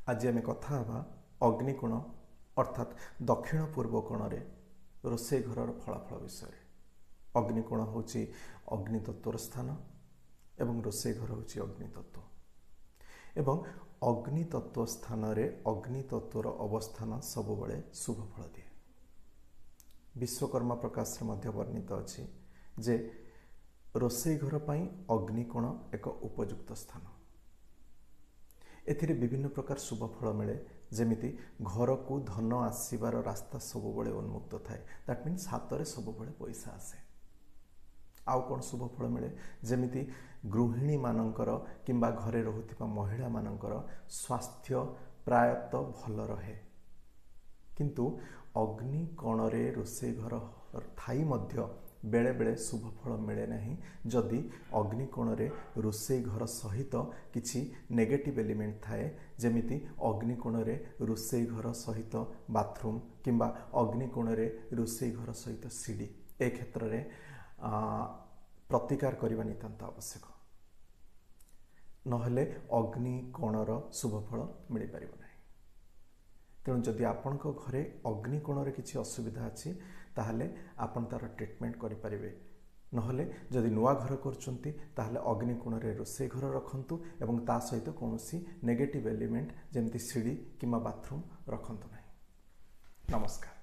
आज आम कथा अग्निकोण अर्थात दक्षिण पूर्व कोण रोसे घर फलाफल विषय। अग्निकोण हूँ अग्नितत्वर स्थान एवं रोसे घर हूँ अग्नितत्व एवं अग्नितत्व स्थान अग्नितत्वर अवस्थान सबुबले शुभ फल दिए। विश्वकर्मा प्रकाश वर्णित अच्छी जे रोसे घर पर अग्निकोण एक उपयुक्त स्थान। एथिरे विभिन्न प्रकार शुभ फल मिले जेमिति घर को धन आसबार रास्ता सबुबले उन्मुक्त थाए। दैट मीन्स हाथ में सबुबले पैसा आसे। आउ कौन शुभ फल मिले जेमिति गृहिणी मानकर किंबा घरे रहुथिबा महिला मानकर स्वास्थ्य प्रायतः भल रहे। किंतु अग्निकोण रे रोसे घर थाई मध्य बेले बेले शुभ फल मिले नहीं जदि अग्निकोण रे रोसे घर सहित किछि नेगेटिव एलिमेंट थाए। जेमिति अग्निकोण रे रोसे घर सहित बाथरूम किंबा अग्निकोण रे रोसे घर सहित सीढ़ी ए क्षेत्र रे प्रतिकार करबा नितांत आवश्यक। नहले अग्निकोणर शुभ फल मिल पारिबो नहीं। तेणु जदि आपण घरे अग्निकोण रे किछि असुविधा अछि ताहले आपण तार ट्रीटमेंट करि परिबे। नहले जदि नुआ घर करचंती ताहले अग्निकोण रे रोसे घर रखंतु एवं ता सहित कोनोसी नेगेटिव एलिमेंट जेमति सीढ़ी किंबा बाथरूम रखंतु नहीं। नमस्कार।